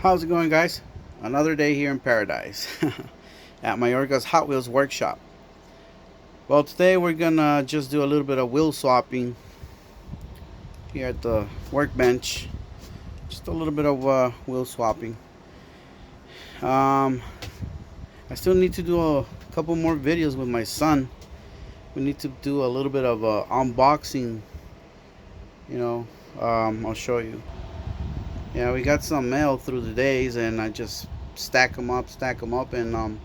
How's it going, guys? Another day here in paradise at Mayorga's Hot Wheels workshop. Well, today we're gonna just do a little bit of wheel swapping here at the workbench. Just a little bit of wheel swapping. I still need to do a couple more videos with my son. We need to do a little bit of unboxing. I'll show you. Yeah, we got some mail through the days, and I just stack them up, and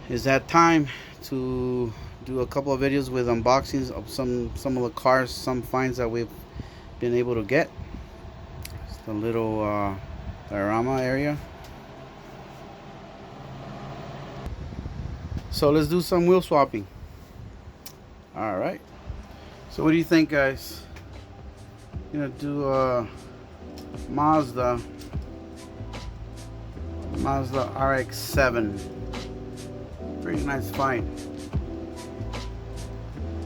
it's that time to do a couple of videos with unboxings of some of the cars, some finds that we've been able to get. It's the little diorama area. So let's do some wheel swapping. All right. So what do you think, guys? I'm gonna do Mazda RX-7. Pretty nice find.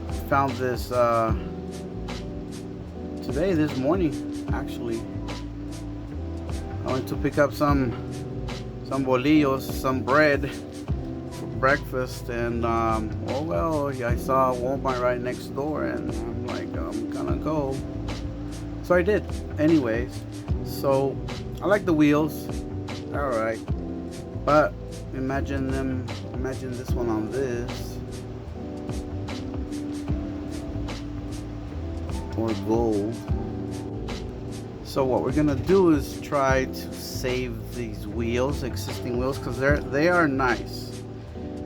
I found this this morning actually. I went to pick up some bolillos, some bread for breakfast, and I saw Walmart right next door, and I'm like, I'm gonna go. So I did. Anyways, so I like the wheels. All right, but imagine this one on this, or gold. So what we're gonna do is try to save these wheels, existing wheels, because they are nice.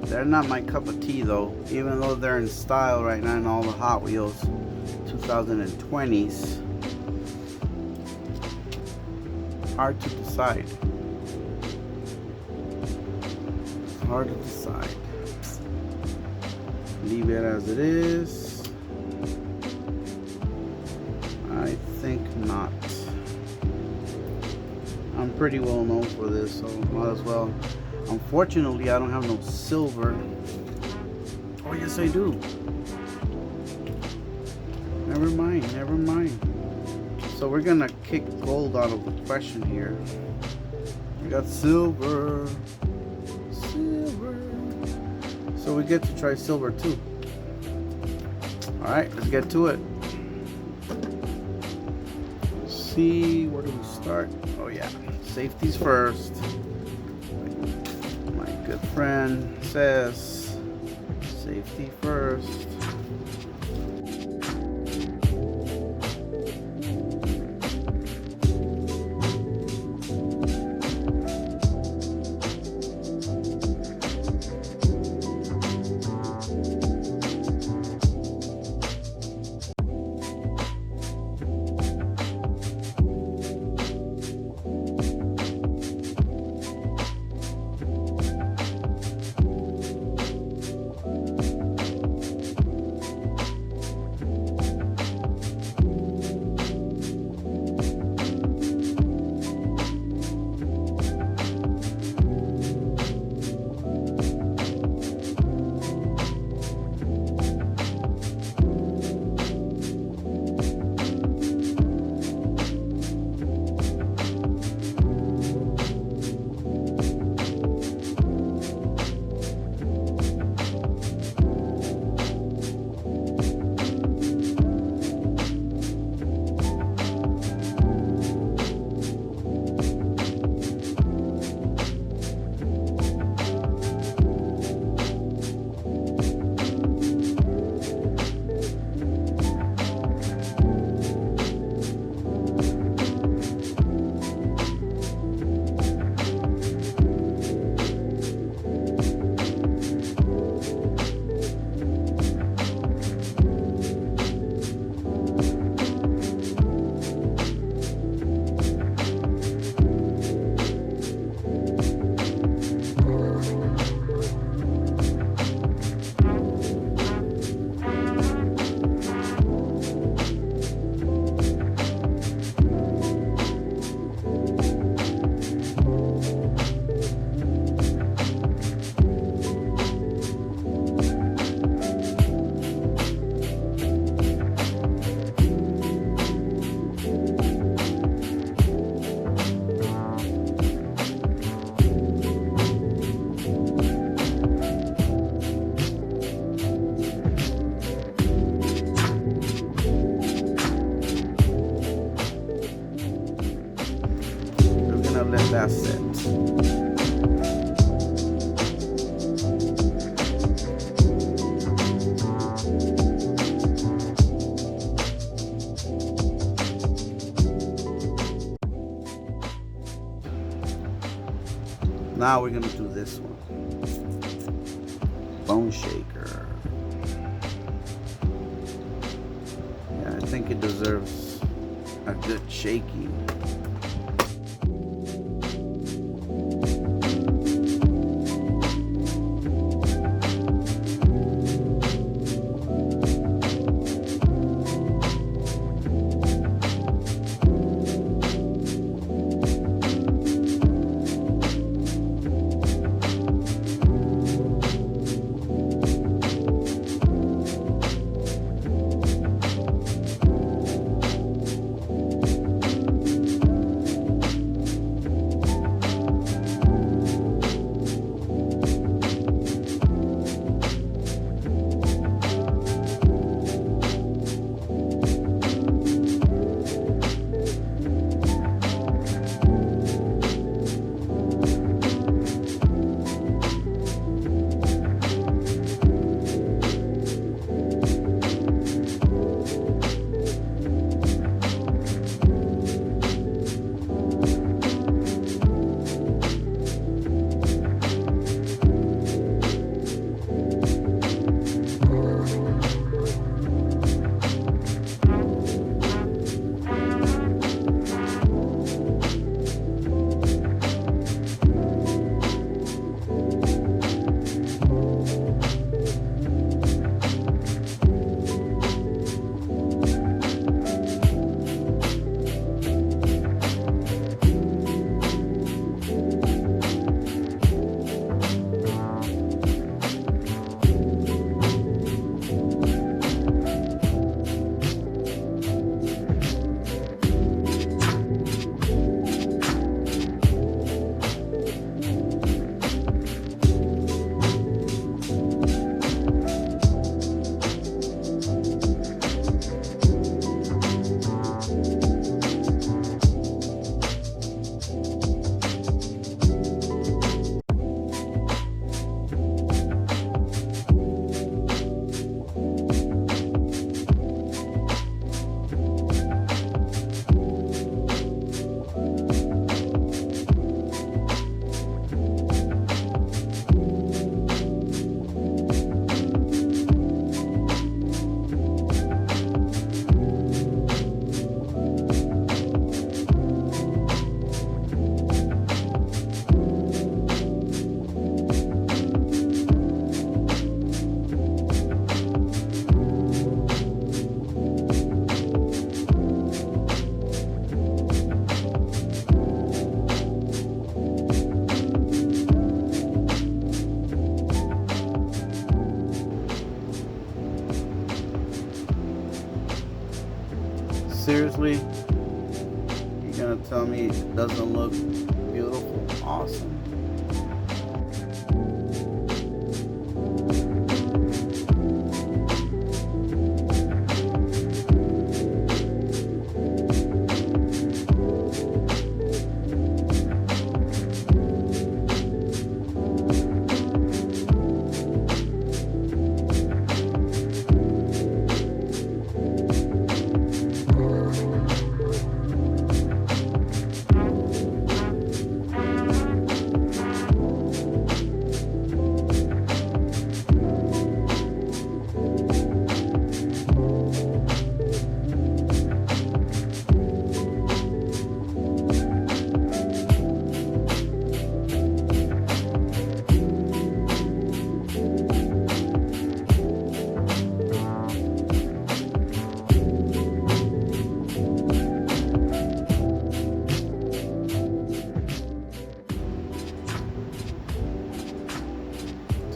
They're not my cup of tea though, even though they're in style right now in all the Hot Wheels 2020s. Hard to decide. Hard to decide. Leave it as it is. I think not. I'm pretty well known for this, so might as well. Unfortunately, I don't have no silver. Oh yes, I do. Never mind. So we're gonna kick gold out of the question here. We got silver. So we get to try silver too. Alright, let's get to it. See, where do we start? Oh yeah, safety's first. My good friend says safety first. gonna let that sit. Now we're gonna do this one. Bone shaker. Yeah, I think it deserves a good shaking. Seriously? You're gonna tell me it doesn't look beautiful? Awesome.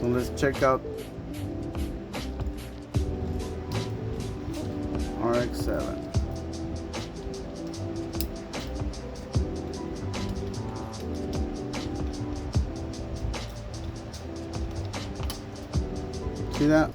So let's check out RX-7. See that?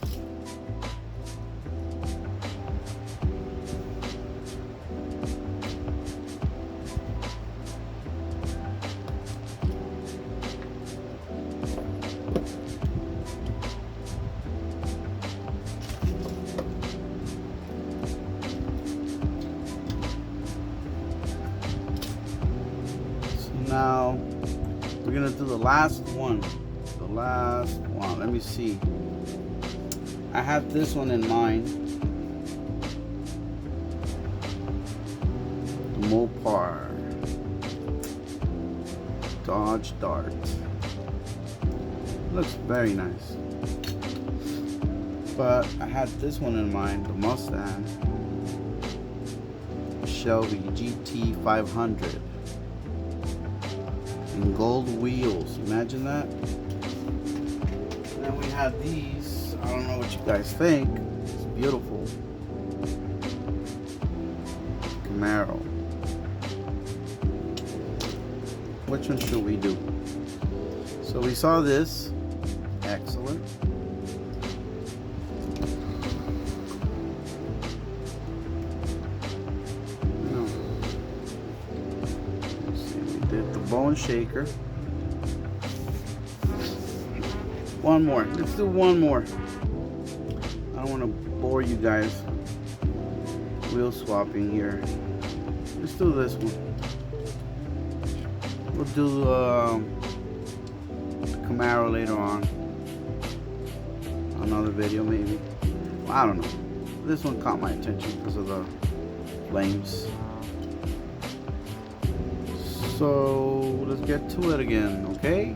Now we're gonna do the last one. Let me see. I have this one in mind. The Mopar Dodge Dart. Looks very nice. But I had this one in mind, the Mustang Shelby GT 500 in gold wheels. Imagine that. And then we had these. I don't know what you guys think. It's beautiful. Camaro. Which one should we do? So we saw this. Excellent. Did the bone shaker. One more. Let's do one more. I don't want to bore you guys wheel swapping here. Let's do this one. We'll do Camaro later on. Another video maybe. I don't know. This one caught my attention because of the flames. So let's get to it again, okay?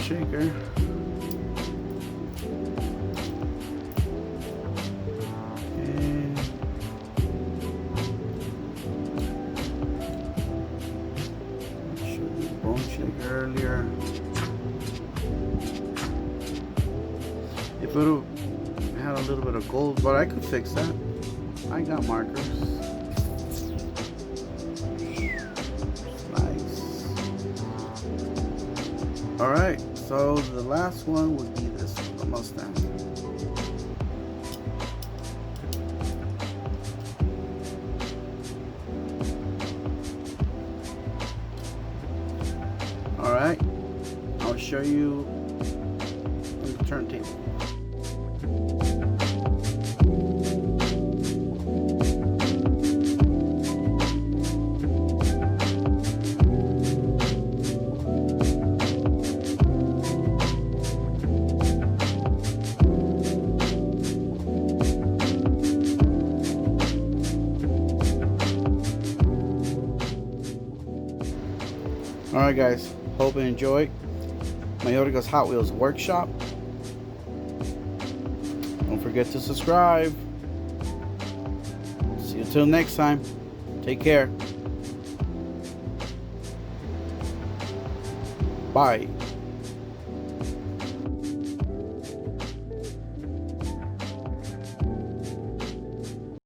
Shaker. And showed you the bone shaker earlier. If it would have had a little bit of gold, but I could fix that. I got markers. Nice. All right. So the last one would be this one, the Mustang. All right, I'll show you on the turntable. Alright guys, hope you enjoyed my Hot Wheels workshop. Don't forget forget to subscribe. See you till next time. Take care. Bye.